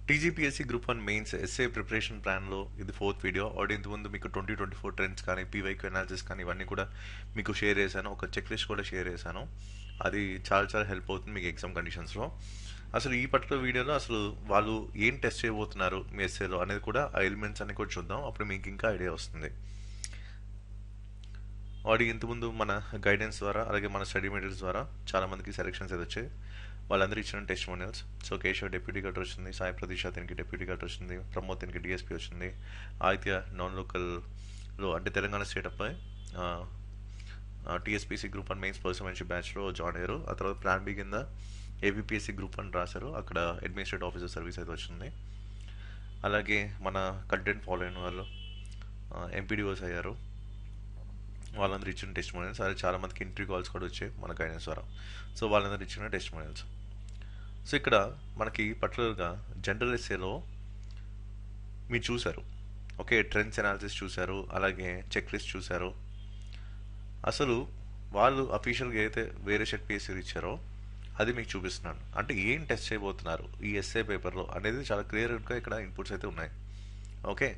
TGPSC group 1 mains SA preparation ప్లాన్లో ఇది fourth video. Already ఇంతకుముందు మీకు 2024 ట్రెండ్స్ కానీ పీవైక్యూ అనాలిసిస్ కానీ ఇవన్నీ కూడా మీకు షేర్ చేశాను. ఒక చెక్ లిస్ట్ కూడా షేర్ చేశాను. అది చాలా చాలా హెల్ప్ అవుతుంది మీకు ఎగ్జామ్ కండిషన్స్లో. అసలు ఈ పర్టికులర్ వీడియోలో అసలు వాళ్ళు ఏం టెస్ట్ చేయబోతున్నారు మీ ఎస్ఏలో అనేది కూడా ఆ ఎలిమెంట్స్ అన్ని కూడా చూద్దాం. అప్పుడు మీకు ఇంకా ఐడియా వస్తుంది. ఆల్రెడీ ఇంతకుముందు మన గైడెన్స్ ద్వారా అలాగే మన స్టడీ మెటీరియల్స్ ద్వారా చాలా మందికి సెలెక్షన్స్ అయితే వచ్చాయి. వాళ్ళందరూ ఇచ్చిన testimonials. So Keshav deputy collector వచ్చింది, సాయి ప్రదీష్ అతనికి డిప్యూటీ కలెక్టర్ వచ్చింది, ప్రమోద్ అతనికి డిఎస్పీ వచ్చింది, ఆదిత్య నాన్ లోకల్లో అంటే తెలంగాణ స్టేట్ అబ్బాయి టీఎస్పీసీ గ్రూప్ 1 మెయిన్స్ పర్సన్షిప్ బ్యాచ్లో జాయిన్ అయ్యారు. ఆ తర్వాత ప్లాన్ బి కింద ఏపీఎస్సీ గ్రూప్ 1 రాశారు, అక్కడ అడ్మినిస్ట్రేటివ్ ఆఫీసర్ సర్వీస్ అయితే వచ్చింది. అలాగే మన కంటెంట్ ఫాలో అయిన వాళ్ళు ఎంపీడీఓస్ అయ్యారు, వాళ్ళందరూ ఇచ్చిన టెస్టిమోనియల్స్. అదే చాలా మందికి ఇంటర్వ్యూ కాల్స్ కూడా వచ్చాయి మన గైడెన్స్ ద్వారా. సో వాళ్ళందరూ ఇచ్చిన టెస్టిమోనియల్స్. సో ఇక్కడ మనకి పర్టికులర్గా జనరల్ ఎస్ఏలో మీరు చూశారు, ఓకే, ట్రెండ్స్ అనాలిసిస్ చూశారు, అలాగే చెక్ లిస్ట్ చూశారు. అసలు వాళ్ళు అఫీషియల్గా అయితే వేరే షెట్ పిఎస్సీ ఇచ్చారో అది మీకు చూపిస్తున్నాను. అంటే ఏం టెస్ట్ చేయబోతున్నారు ఈ ఎస్ఏ పేపర్లో అనేది చాలా క్లియర్గా ఇక్కడ ఇన్పుట్స్ అయితే ఉన్నాయి. ఓకే,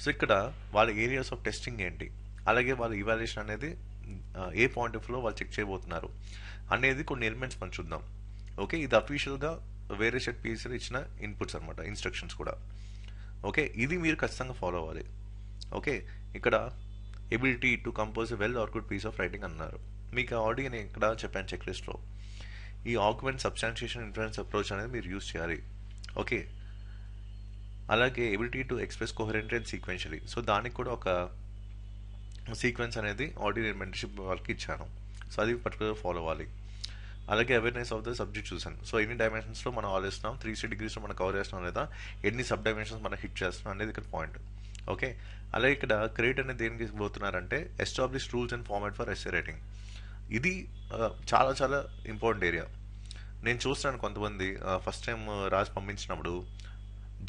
సో ఇక్కడ వాళ్ళ ఏరియాస్ ఆఫ్ టెస్టింగ్ ఏంటి, అలాగే వాళ్ళ ఇవాల్యుయేషన్ అనేది ఏ పాయింట్ ఆఫ్ వ్యూలో వాళ్ళు చెక్ చేయబోతున్నారు అనేది కొన్ని ఎలిమెంట్స్ మనం చూద్దాం. ఓకే, ఇది అఫీషియల్గా వేరే షెట్ పిఎస్సీలో ఇచ్చిన ఇన్పుట్స్ అనమాట, ఇన్స్ట్రక్షన్స్ కూడా. ఓకే, ఇది మీరు ఖచ్చితంగా ఫాలో అవ్వాలి. ఓకే, ఇక్కడ ability to compose a well or good piece of writing అన్నారు. మీకు ఆల్రెడీ నేను ఇక్కడ చెప్పాను చెక్ లిస్ట్లో. ఈ ఆగ్మెంట్ సబ్స్టాన్షియేషన్ ఇన్ఫరెన్స్ అప్రోచ్ అనేది మీరు యూజ్ చేయాలి. ఓకే, అలాగే ability to express coherent and sequentially. So దానికి కూడా ఒక సీక్వెన్స్ అనేది ఆల్రెడీ నేను మెంటర్షిప్ వాళ్ళకి ఇచ్చాను. సో అది పర్టికులర్ ఫాలో అవ్వాలి. అలాగే అవేర్నెస్ ఆఫ్ ద సబ్జెక్ట్ చూసాను. సో ఎన్ని డైమెన్షన్స్లో మనం ఆలోచిస్తున్నాం, 360 డిగ్రీస్లో మనం కవర్ చేస్తున్నాం లేదా ఎన్ని సబ్ డైమెన్షన్స్ మనం హిట్ చేస్తున్నాం అనేది ఇక్కడ పాయింట్. ఓకే, అలాగే ఇక్కడ క్రియేట్ అనేది దేనికి పోతున్నారంటే establish rules and format for essay writing. ఇది చాలా చాలా ఇంపార్టెంట్ ఏరియా. నేను చూస్తున్నాను కొంతమంది ఫస్ట్ టైం రాసి పంపించినప్పుడు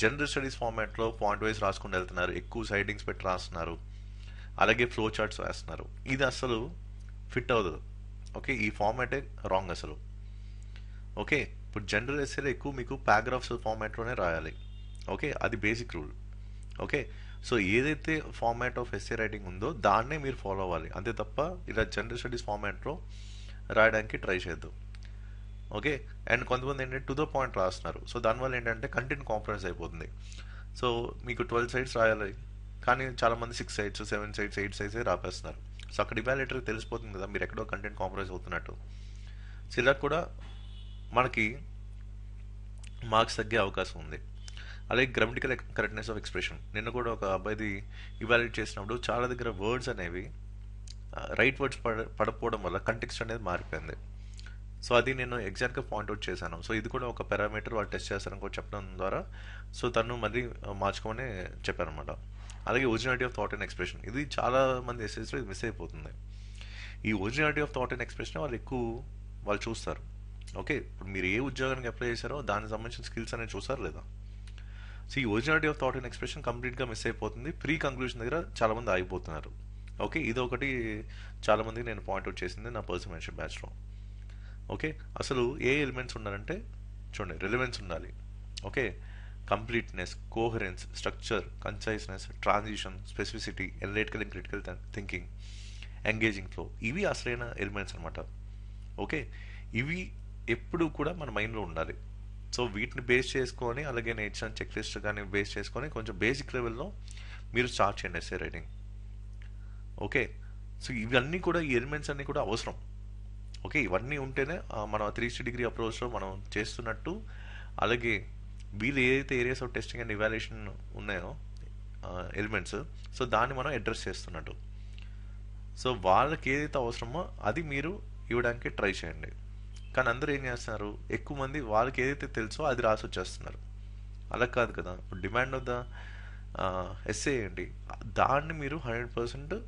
జనరల్ స్టడీస్ ఫార్మాట్లో పాయింట్ వైజ్ రాసుకుంటూ వెళ్తున్నారు, ఎక్కువ సైడింగ్స్ పెట్టి రాస్తున్నారు, అలాగే ఫ్లో చార్ట్స్ వేస్తున్నారు. ఇది అసలు ఫిట్ అవ్వదు. ఓకే, ఈ ఫార్మాటే రాంగ్ అసలు. ఓకే, ఇప్పుడు జనరల్ ఎస్ఏలో ఎక్కువ మీకు పారాగ్రాఫ్స్ ఫార్మాట్లోనే రాయాలి. ఓకే, అది బేసిక్ రూల్. ఓకే, సో ఏదైతే ఫార్మాట్ ఆఫ్ ఎస్ఏ రైటింగ్ ఉందో దాన్నే మీరు ఫాలో అవ్వాలి, అంతే తప్ప ఇలా జనరల్ స్టడీస్ ఫార్మాట్లో రాయడానికి ట్రై చేయొద్దు. ఓకే, అండ్ కొంతమంది ఏంటంటే టు ద పాయింట్ రాస్తున్నారు. సో దానివల్ల ఏంటంటే కంటెంట్ కాంప్రమైజ్ అయిపోతుంది. సో మీకు 12 సైడ్స్ రాయాలి, కానీ చాలామంది 6 సైడ్స్ 7 సైడ్స్ 8 సైడ్స్ రాపేస్తున్నారు. సో అక్కడ ఇవాల్యుయేటర్కి తెలిసిపోతుంది కదా మీరు ఎక్కడో కంటెంట్ కాంప్రమైజ్ అవుతున్నట్టు. సో ఇలా కూడా మనకి మార్క్స్ తగ్గే అవకాశం ఉంది. అలాగే గ్రామటికల్ కరెక్ట్నెస్ ఆఫ్ ఎక్స్ప్రెషన్. నిన్న కూడా ఒక అబ్బాయిది ఇవాల్యుయేట్ చేసినప్పుడు చాలా దగ్గర వర్డ్స్ అనేవి రైట్ వర్డ్స్ పడకపోవడం వల్ల కంటెక్స్ట్ అనేది మారిపోయింది. సో అది నేను ఎగ్జాక్ట్గా పాయింట్అవుట్ చేశాను. సో ఇది కూడా ఒక పారామీటర్ వాళ్ళు టెస్ట్ చేస్తారని కూడా చెప్పడం ద్వారా సో తను మళ్ళీ మార్చుకోమని చెప్పారనమాట. అలాగే originality of thought and expression, ఇది చాలా మంది ఎస్ఎస్లో ఇది మిస్ అయిపోతుంది. ఈ originality of thought and expression వాళ్ళు చూస్తారు. ఓకే, ఇప్పుడు మీరు ఏ ఉద్యోగానికి అప్లై చేశారో దానికి సంబంధించిన స్కిల్స్ అనేది చూసారు లేదా. సో ఈ originality of thought and expression కంప్లీట్గా మిస్ అయిపోతుంది. ప్రీ కంక్లూజన్ దగ్గర చాలామంది ఆగిపోతున్నారు. ఓకే, ఇది ఒకటి చాలామందికి నేను పాయింట్అవుట్ చేసింది నా పర్సన్షిప్ బ్యాచ్లో. ఓకే, అసలు ఏ ఎలిమెంట్స్ ఉండాలంటే చూడండి, రిలవెన్స్ ఉండాలి. Okay, completeness, coherence, structure, conciseness, transition, specificity, analytical and critical thinking, engaging flow, ఇవి అసలైన ఎలిమెంట్స్ అనమాట. ఓకే, ఇవి ఎప్పుడు కూడా మన మైండ్లో ఉండాలి. సో వీటిని బేస్ చేసుకొని అలాగే నేను ఇచ్చిన చెక్ లిస్ట్ కానీ బేస్ చేసుకొని కొంచెం బేసిక్ లెవెల్లో మీరు స్టార్ట్ చేయండి ఎస్ఏ రైటింగ్. ఓకే, సో ఇవన్నీ కూడా ఈ ఎలిమెంట్స్ అన్నీ కూడా అవసరం. ఓకే, ఇవన్నీ ఉంటేనే మనం 360 డిగ్రీ అప్రోచ్లో మనం చేస్తున్నట్టు. అలాగే వీళ్ళు ఏదైతే areas of testing and evaluation ఉన్నాయో ఎలిమెంట్స్, సో దాన్ని మనం అడ్రస్ చేస్తున్నట్టు. సో వాళ్ళకి ఏదైతే అవసరమో అది మీరు ఇవ్వడానికి ట్రై చేయండి. కానీ అందరూ ఏం చేస్తున్నారు, ఎక్కువ మంది వాళ్ళకి ఏదైతే తెలుసో అది రాసి వచ్చేస్తున్నారు. అలా కాదు కదా. ఇప్పుడు డిమాండ్ ఆఫ్ ద ఎస్ఏ ఏంటి, దాన్ని మీరు 100%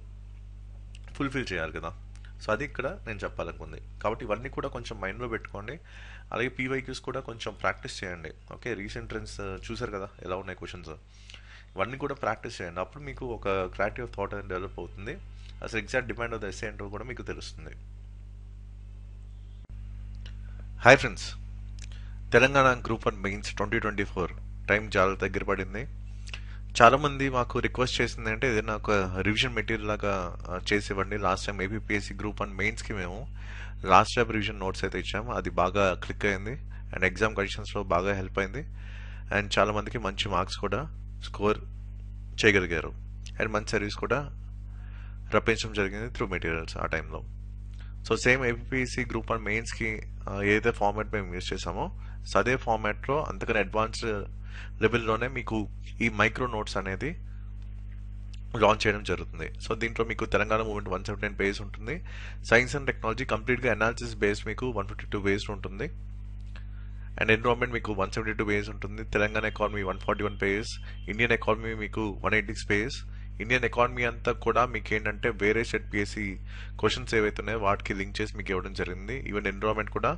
ఫుల్ఫిల్ చేయాలి కదా. సో అది ఇక్కడ నేను చెప్పాలనుకుంది. కాబట్టి ఇవన్నీ కూడా కొంచెం మైండ్లో పెట్టుకోండి. అలాగే పీవైక్యూస్ కూడా కొంచెం ప్రాక్టీస్ చేయండి. ఓకే, రీసెంట్ ట్రెండ్స్ చూసారు కదా ఎలా ఉన్నాయి క్వశ్చన్స్, ఇవన్నీ కూడా ప్రాక్టీస్ చేయండి. అప్పుడు మీకు ఒక క్లారిటీ ఆఫ్ థాట్ అనేది డెవలప్ అవుతుంది. అసలు exact demand of the essay ఏంటో కూడా మీకు తెలుస్తుంది. Hi friends, Telangana group 1 mains 2024 time చాలా దగ్గర పడింది. చాలామంది మాకు రిక్వెస్ట్ చేసింది అంటే ఏదైనా ఒక రివిజన్ మెటీరియల్ లాగా చేసి ఇవ్వండి. లాస్ట్ టైం ఏబిపిఎస్సి గ్రూప్ 1 మెయిన్స్కి మేము లాస్ట్ టైం రివిజన్ నోట్స్ అయితే ఇచ్చాము. అది బాగా క్లిక్ అయింది అండ్ ఎగ్జామ్ కండిషన్స్లో బాగా హెల్ప్ అయింది. అండ్ చాలామందికి మంచి మార్క్స్ కూడా స్కోర్ చేయగలిగారు అండ్ మంచి సర్వీస్ కూడా రప్పించడం జరిగింది త్రూ మెటీరియల్స్ ఆ టైంలో. సో సేమ్ ఏపీఎస్సి గ్రూప్ 1 మెయిన్స్కి ఏదైతే ఫార్మాట్ మేము యూజ్ చేసామో సో అదే ఫార్మాట్లో అంతకన్నా అడ్వాన్స్డ్ లెవెల్లోనే మీకు ఈ మైక్రో నోట్స్ అనేది లాంచ్ చేయడం జరుగుతుంది. సో దీంట్లో మీకు తెలంగాణ మూవ్మెంట్ 179 పేజ్ ఉంటుంది. సైన్స్ అండ్ టెక్నాలజీ కంప్లీట్గా అనాలిసిస్ బేస్ మీకు 152 పేజ్ ఉంటుంది. అండ్ ఎన్విరాన్మెంట్ మీకు 172 పేజ్ ఉంటుంది. Telangana economy 141 page, Indian economy మీకు 186 పేజ్. ఇండియన్ ఎకానమీ అంతా కూడా మీకు ఏంటంటే వేరే సెట్ పిఎస్సి క్వశ్చన్స్ ఏవైతే ఉన్నాయో వాటికి లింక్ చేసి మీకు ఇవ్వడం జరిగింది. ఈవెన్ ఎన్విరాన్మెంట్ కూడా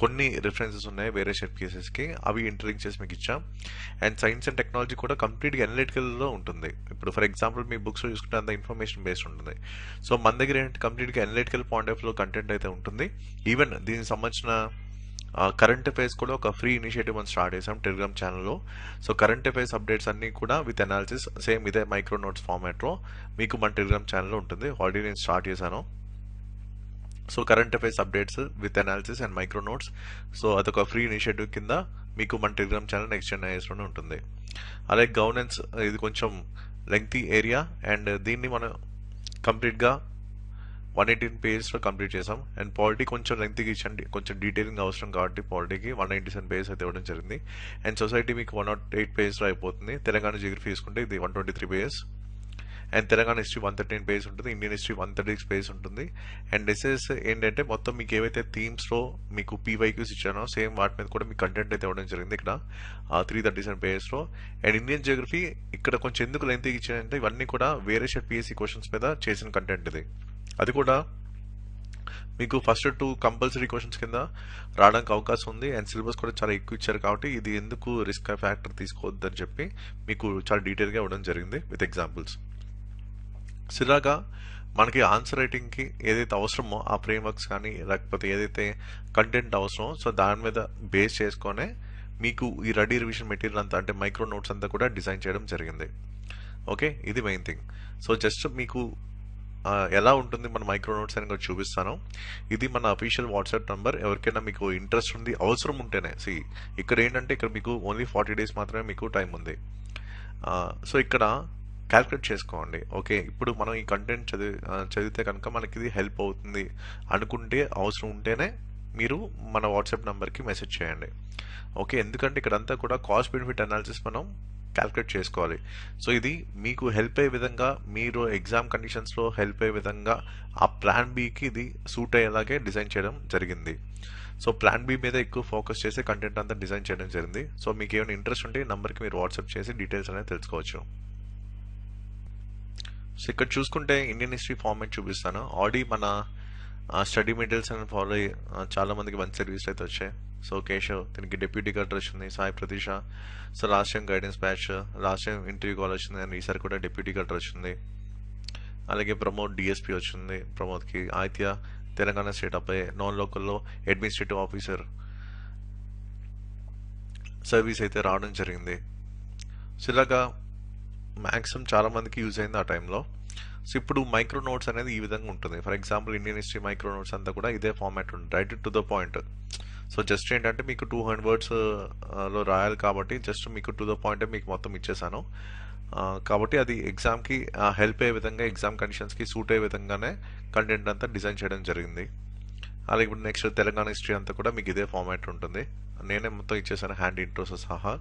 కొన్ని రిఫరెన్సెస్ ఉన్నాయి వేరే సెట్ పిఎస్ఎస్కి, అవి ఇంటర్లింక్ చేసి మీకు ఇచ్చాం. అండ్ సైన్స్ అండ్ టెక్నాలజీ కూడా కంప్లీట్గా అనలిటికల్లో ఉంటుంది. ఇప్పుడు ఫర్ ఎగ్జాంపుల్ మీ బుక్స్లో చూసుకుంటే అంత ఇన్ఫర్మేషన్ బేస్డ్ ఉంటుంది. సో మన దగ్గర ఏంటంటే కంప్లీట్గా అనలిటికల్ పాయింట్ ఆఫ్ వ్యూలో కంటెంట్ అయితే ఉంటుంది. ఈవెన్ దీనికి సంబంధించిన కరెంట్ అఫైర్స్ కూడా ఒక ఫ్రీ ఇనిషియేటివ్ మనం స్టార్ట్ చేసాం టెలిగ్రామ్ ఛానల్లో. సో కరెంట్ అఫైర్స్ అప్డేట్స్ అన్నీ కూడా విత్ అనాలిసిస్ సేమ్ ఇదే మైక్రో నోట్స్ ఫార్మాట్లో మీకు మన టెలిగ్రామ్ ఛానల్లో ఉంటుంది. ఆల్రెడీ నేను స్టార్ట్ చేశాను. So current affairs updates with analysis and micro notes, so అదొక ఫ్రీ ఇనిషియేటివ్ కింద మీకు మన టెలిగ్రామ్ ఛానల్ నెక్స్ట్ 10 డేస్లోనే ఉంటుంది. అలాగే గవర్నెన్స్ ఇది కొంచెం లెంగ్తీ ఏరియా అండ్ దీన్ని మనం కంప్లీట్గా 118 పేజెస్లో కంప్లీట్ చేసాం. అండ్ పాలిటీ కొంచెం లెంగ్త్కి ఇచ్చండి, కొంచెం డీటెయిలింగ్ అవసరం కాబట్టి పాలిటీకి 197 పేజెస్ అయితే ఇవ్వడం జరిగింది. అండ్ సొసైటీ మీకు 108 పేజెస్లో అయిపోతుంది. తెలంగాణ జియోగ్రఫీ తీసుకుంటే ఇది 123 pages. And Telangana history 113 pages ఉంటుంది. ఇండియన్ హిస్టరీ 136 పేజెస్ ఉంటుంది. అండ్ ఎస్ఎస్ ఏంటంటే మొత్తం మీకు ఏవైతే థీమ్స్లో మీకు పీవైక్యూస్ ఇచ్చానో సేమ్ వాటి మీద కూడా మీకు కంటెంట్ అయితే ఇవ్వడం జరిగింది ఇక్కడ 337 పేజెస్లో. అండ్ ఇండియన్ జియోగ్రఫీ ఇక్కడ కొంచెం ఎందుకు లెంగ్త్కి ఇచ్చానంటే ఇవన్నీ కూడా వేరే షెట్ పిఎస్సి క్వశ్చన్స్ మీద చేసిన కంటెంట్ ఇది. అది కూడా మీకు ఫస్ట్ 2 కంపల్సరీ క్వశ్చన్స్ కింద రావడానికి అవకాశం ఉంది. అండ్ సిలబస్ కూడా చాలా ఎక్కువ ఇచ్చారు కాబట్టి ఇది ఎందుకు రిస్క్ ఫ్యాక్టర్ తీసుకోవద్దని చెప్పి మీకు చాలా డీటెయిల్గా ఇవ్వడం జరిగింది విత్ ఎగ్జాంపుల్స్. సిరాగా మనకి ఆన్సర్ రైటింగ్కి ఏదైతే అవసరమో ఆ ఫ్రేమ్వర్క్స్ కానీ లేకపోతే ఏదైతే కంటెంట్ అవసరమో సో దాని మీద బేస్ చేసుకొనే మీకు ఈ రెడీ రివిజన్ మెటీరియల్ అంతా అంటే మైక్రో నోట్స్ అంతా కూడా డిజైన్ చేయడం జరిగింది. ఓకే, ఇది మెయిన్ థింగ్. సో జస్ట్ మీకు ఎలా ఉంటుంది మన మైక్రో నోట్స్ అని కూడా చూపిస్తాను. ఇది మన అఫీషియల్ వాట్సాప్ నంబర్. ఎవరికైనా మీకు ఇంట్రెస్ట్ ఉంది అవసరం ఉంటేనే ఇక్కడ ఏంటంటే ఇక్కడ మీకు ఓన్లీ 40 days మాత్రమే మీకు టైం ఉంది. సో ఇక్కడ క్యాల్కులేట్ చేసుకోండి. ఓకే, ఇప్పుడు మనం ఈ కంటెంట్ చదివితే కనుక మనకి ఇది హెల్ప్ అవుతుంది అనుకుంటే అవసరం ఉంటేనే మీరు మన వాట్సాప్ నెంబర్కి మెసేజ్ చేయండి. ఓకే, ఎందుకంటే ఇక్కడంతా కూడా కాస్ట్ బెనిఫిట్ అనాలిసిస్ మనం క్యాల్కులేట్ చేసుకోవాలి. సో ఇది మీకు హెల్ప్ అయ్యే విధంగా మీరు ఎగ్జామ్ కండిషన్స్లో హెల్ప్ అయ్యే విధంగా ఆ ప్లాన్ బికి ఇది సూట్ అయ్యేలాగే డిజైన్ చేయడం జరిగింది. సో ప్లాన్ బి మీద ఎక్కువ ఫోకస్ చేసి కంటెంట్ అంతా డిజైన్ చేయడం జరిగింది. సో మీకు ఏమైనా ఇంట్రెస్ట్ ఉంటే ఈ నెంబర్కి మీరు వాట్సాప్ చేసి డీటెయిల్స్ అనేది తెలుసుకోవచ్చు. సో ఇక్కడ చూసుకుంటే ఇండియన్ హిస్టరీ ఫార్మాట్ చూపిస్తాను. ఆల్రెడీ మన స్టడీ మెటీరియల్స్ అని ఫాలో అయ్యి చాలా మందికి మంచి సర్వీస్ అయితే వచ్చాయి. సో కేశవ్ దీనికి డిప్యూటీ కలెక్టర్ వచ్చింది, Sai Pratheesha. So last time guidance batch, last time interview call వచ్చింది అండ్ ఈసారి కూడా డిప్యూటీ కలెక్టర్ వచ్చింది. అలాగే ప్రమోద్ డిఎస్పీ వచ్చింది. ప్రమోద్కి ఆదిత్య తెలంగాణ స్టేట్ అబ్బాయి నాన్ లోకల్లో అడ్మినిస్ట్రేటివ్ ఆఫీసర్ సర్వీస్ అయితే రావడం జరిగింది. సో ఇలాగా మ్యాక్సిమం చాలా మందికి యూజ్ అయింది ఆ టైంలో. సో ఇప్పుడు మైక్రో నోట్స్ అనేది ఈ విధంగా ఉంటుంది. For example Indian history micro notes అంతా కూడా ఇదే ఫార్మాట్ ఉంటుంది, right to the point. So just ఏంటంటే మీకు 200 words లో రాయాలి కాబట్టి జస్ట్ మీకు టు ద పాయింట్ మీకు మొత్తం ఇచ్చేసాను. కాబట్టి అది ఎగ్జామ్కి హెల్ప్ అయ్యే విధంగా ఎగ్జామ్ కండిషన్స్కి సూట్ అయ్యే విధంగానే కంటెంట్ అంతా డిజైన్ చేయడం జరిగింది. అలాగే ఇప్పుడు నెక్స్ట్ తెలంగాణ హిస్టరీ అంతా కూడా మీకు ఇదే ఫార్మాట్ ఉంటుంది. నేనే మొత్తం ఇచ్చేసాను హ్యాండ్ ఇంట్రోస్ సహా.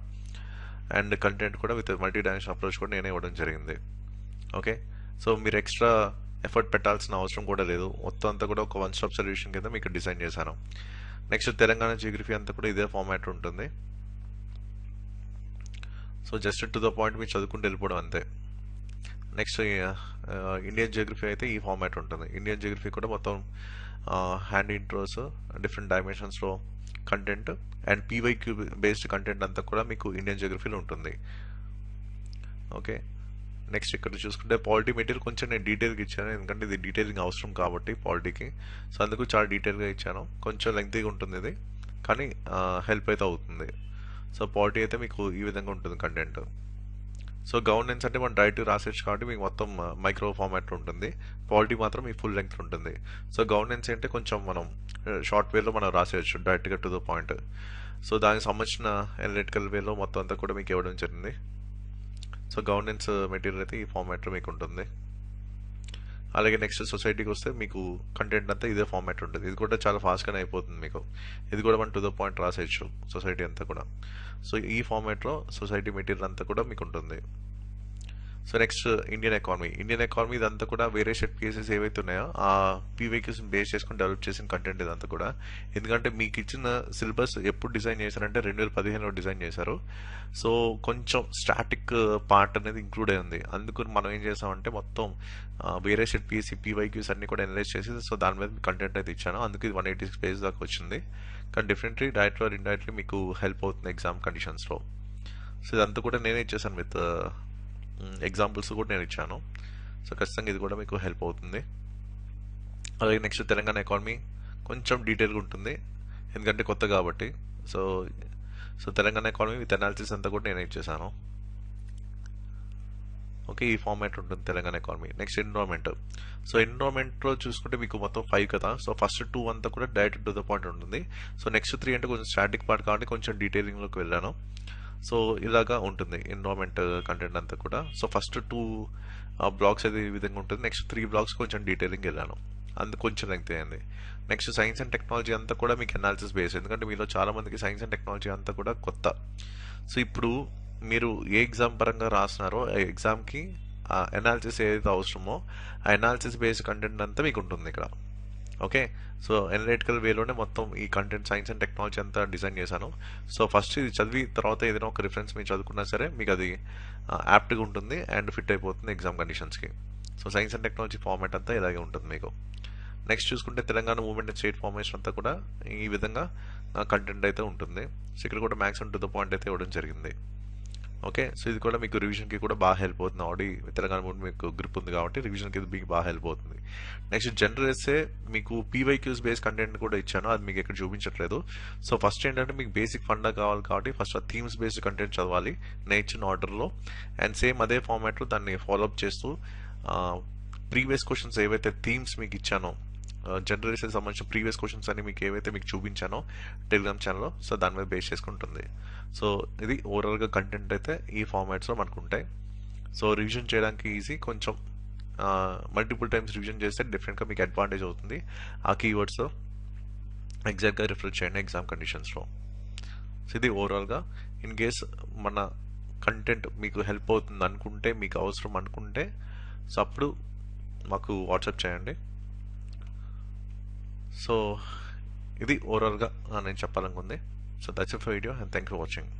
అండ్ కంటెంట్ కూడా విత్ మల్టీ డైమెన్షన్ అప్రోచ్ కూడా నేనే ఇవ్వడం జరిగింది. ఓకే, సో మీరు ఎక్స్ట్రా ఎఫర్ట్ పెట్టాల్సిన అవసరం కూడా లేదు. మొత్తం అంతా కూడా ఒక 1 stop సొల్యూషన్ కింద మీకు డిజైన్ చేశాను. నెక్స్ట్ తెలంగాణ జియోగ్రఫీ అంతా కూడా ఇదే ఫార్మాట్ ఉంటుంది. So just to the point మీరు చదువుకుంటూ వెళ్ళిపోవడం అంతే. నెక్స్ట్ ఇండియన్ జియోగ్రఫీ అయితే ఈ ఫార్మాట్ ఉంటుంది. ఇండియన్ జియోగ్రఫీ కూడా మొత్తం హ్యాండ్ ఇంట్రోస్, డిఫరెంట్ డైమెన్షన్స్లో content and PYQ based content అంతా కూడా మీకు ఇండియన్ జియోగ్రఫీలో ఉంటుంది. ఓకే, నెక్స్ట్ ఇక్కడ చూసుకుంటే పాలిటీ మెటీరియల్ కొంచెం నేను డీటెయిల్గా ఇచ్చాను, ఎందుకంటే ఇది డీటెయిలింగ్ అవసరం కాబట్టి పాలిటీకి. సో అందుకు చాలా డీటెయిల్గా ఇచ్చాను. కొంచెం లెంగ్తీగా ఉంటుంది ఇది, కానీ హెల్ప్ అయితే అవుతుంది. సో పాలిటీ అయితే మీకు ఈ విధంగా ఉంటుంది కంటెంట్. సో గవర్నెన్స్ అంటే మనం డైరెక్ట్ రాసేయచ్చు కాబట్టి మీకు మొత్తం మైక్రో ఫార్మాట్ ఉంటుంది. పాలిటీ మాత్రం మీ ఫుల్ లెంగ్త్ ఉంటుంది. సో గవర్నెన్స్ అంటే కొంచెం మనం షార్ట్ వేలో మనం రాసేయచ్చు డైరెక్ట్గా టు ద పాయింట్. సో దానికి సంబంధించిన ఎనలిటికల్ వేలో మొత్తం అంతా కూడా మీకు ఇవ్వడం జరిగింది. సో గవర్నెన్స్ మెటీరియల్ అయితే ఈ ఫార్మాట్లో మీకు ఉంటుంది. అలాగే నెక్స్ట్ సొసైటీకి వస్తే మీకు కంటెంట్ అంతా ఇదే ఫార్మాట్ ఉంటుంది. ఇది కూడా చాలా ఫాస్ట్గానే అయిపోతుంది మీకు. ఇది కూడా మనం టు ద పాయింట్ రాసేయచ్చు సొసైటీ అంతా కూడా. సో ఈ ఫార్మాట్లో సొసైటీ మెటీరియల్ అంతా కూడా మీకు ఉంటుంది. సో నెక్స్ట్ ఇండియన్ ఎకానమీ ఇదంతా కూడా వేరే సెట్ పీసెస్ ఏవైతే ఉన్నాయో ఆ పీవైక్యూస్ బేస్ చేసుకుని డెవలప్ చేసిన కంటెంట్ ఇదంతా కూడా. ఎందుకంటే మీకు ఇచ్చిన సిలబస్ ఎప్పుడు డిజైన్ చేశారంటే 2015లో డిజైన్ చేశారు. సో కొంచెం స్టాటిక్ పార్ట్ అనేది ఇంక్లూడ్ అయి ఉంది. అందుకు మనం ఏం చేసామంటే మొత్తం వేరే సెట్ పీవైక్యూస్ అన్ని కూడా అనలైజ్ చేసి సో దాని మీద కంటెంట్ అయితే ఇచ్చాను. అందుకు ఇది 186 పేజెస్ దాకా వచ్చింది. కానీ డెఫినెట్లీ డైరెక్ట్ ఆర్ ఇండైరెక్ట్లీ మీకు హెల్ప్ అవుతుంది ఎగ్జామ్ కండిషన్స్లో. సో ఇదంతా కూడా నేనే ఇచ్చేసాను విత్ ఎగ్జాంపుల్స్ కూడా నేను ఇచ్చాను. సో ఖచ్చితంగా ఇది కూడా మీకు హెల్ప్ అవుతుంది. అలాగే నెక్స్ట్ తెలంగాణ ఎకానమీ కొంచెం డీటెయిల్గా ఉంటుంది ఎందుకంటే కొత్త కాబట్టి. So so Telangana economy with analysis అంతా కూడా నేను ఇచ్చేసాను. ఓకే, ఈ ఫార్మాట్ ఉంటుంది Telangana economy. Next environment. So ఎన్విరాన్మెంట్లో చూసుకుంటే మీకు మొత్తం 5 కదా. సో ఫస్ట్ 2 అంతా కూడా డైరెక్ట్ టు ద పాయింట్ ఉంటుంది. సో నెక్స్ట్ 3 అంటే కొంచెం స్టాటిక్ పార్ట్ కాబట్టి కొంచెం డీటెయిలింగ్లోకి వెళ్ళాను. సో ఇలాగా ఉంటుంది ఎన్విరాన్మెంట్ కంటెంట్ అంతా కూడా. సో ఫస్ట్ 2 బ్లాగ్స్ అయితే ఈ విధంగా ఉంటుంది. నెక్స్ట్ 3 బ్లాగ్స్ కొంచెం డీటెయిలింగ్ వెళ్ళాను, అందుకు కొంచెం లెంగ్త్ అయింది. నెక్స్ట్ సైన్స్ అండ్ టెక్నాలజీ అంతా కూడా మీకు అనాలిసిస్ బేస్, ఎందుకంటే మీలో చాలా మందికి సైన్స్ అండ్ టెక్నాలజీ అంతా కూడా కొత్త. సో ఇప్పుడు మీరు ఏ ఎగ్జామ్ పరంగా రాస్తున్నారో ఆ ఎగ్జామ్కి అనాలిసిస్ ఏదైతే అవసరమో ఆ అనాలిసిస్ బేస్డ్ కంటెంట్ అంతా మీకు ఉంటుంది ఇక్కడ. ఓకే, సో ఎనలిటికల్ వేలోనే మొత్తం ఈ కంటెంట్ సైన్స్ అండ్ టెక్నాలజీ అంతా డిజైన్ చేశాను. సో ఫస్ట్ ఇది చదివి తర్వాత ఏదైనా ఒక రిఫరెన్స్ మీరు చదువుకున్నా సరే మీకు అది యాప్ట్గా ఉంటుంది అండ్ ఫిట్ అయిపోతుంది ఎగ్జామ్ కండిషన్స్కి. So science and technology format అంతా ఇలాగే ఉంటుంది మీకు. నెక్స్ట్ చూసుకుంటే Telangana movement and state formation అంతా కూడా ఈ విధంగా కంటెంట్ అయితే ఉంటుంది. సో ఇక్కడ కూడా మ్యాక్స్ టు ద పాయింట్ అయితే ఇవ్వడం జరిగింది. ఓకే, సో ఇది కూడా మీకు రివిజన్కి కూడా బాగా హెల్ప్ అవుతుంది. ఆల్రెడీ తెలంగాణ మూవ్మెంట్ మీకు గ్రిప్ ఉంది కాబట్టి రివిజన్కి ఇది మీకు బాగా హెల్ప్ అవుతుంది. నెక్స్ట్ జనరల్ ఎస్సే మీకు పీవైక్యూస్ బేస్ కంటెంట్ కూడా ఇచ్చాను, అది మీకు ఎక్కడ చూపించట్లేదు. సో ఫస్ట్ ఏంటంటే మీకు బేసిక్ ఫండా కావాలి కాబట్టి ఫస్ట్ ఆ థీమ్స్ బేస్డ్ కంటెంట్ చదవాలి నేను ఇచ్చిన ఆర్డర్లో. అండ్ సేమ్ అదే ఫార్మాట్లో దాన్ని ఫాలోఅప్ చేస్తూ ప్రీవియస్ క్వశ్చన్స్ ఏవైతే థీమ్స్ మీకు ఇచ్చానో జనరల్ ఎస్సేకి సంబంధించిన ప్రీవియస్ క్వశ్చన్స్ అన్ని మీకు ఏవైతే మీకు చూపించానో టెలిగ్రామ్ ఛానల్లో, సో దాని మీద బేస్ చేసుకుంటుంది. సో ఇది ఓవరాల్గా కంటెంట్ అయితే ఈ ఫార్మాట్స్లో మనకు ఉంటాయి. సో రివిజన్ చేయడానికి ఈజీ, కొంచెం మల్టిపుల్ టైమ్స్ రివిజన్ చేస్తే డెఫినెట్గా మీకు అడ్వాంటేజ్ అవుతుంది. ఆ కీవర్డ్స్ ఎగ్జాక్ట్గా రిఫర్ చేయండి ఎగ్జామ్ కండిషన్స్లో. సో ఇది ఓవరాల్గా ఇన్ కేస్ మన కంటెంట్ మీకు హెల్ప్ అవుతుంది అనుకుంటే, మీకు అవసరం అనుకుంటే, సో అప్పుడు మాకు వాట్సాప్ చేయండి. సో ఇది ఓవరాల్గా నేను చెప్పాలనుకుంది. So that's it for video and thank you for watching.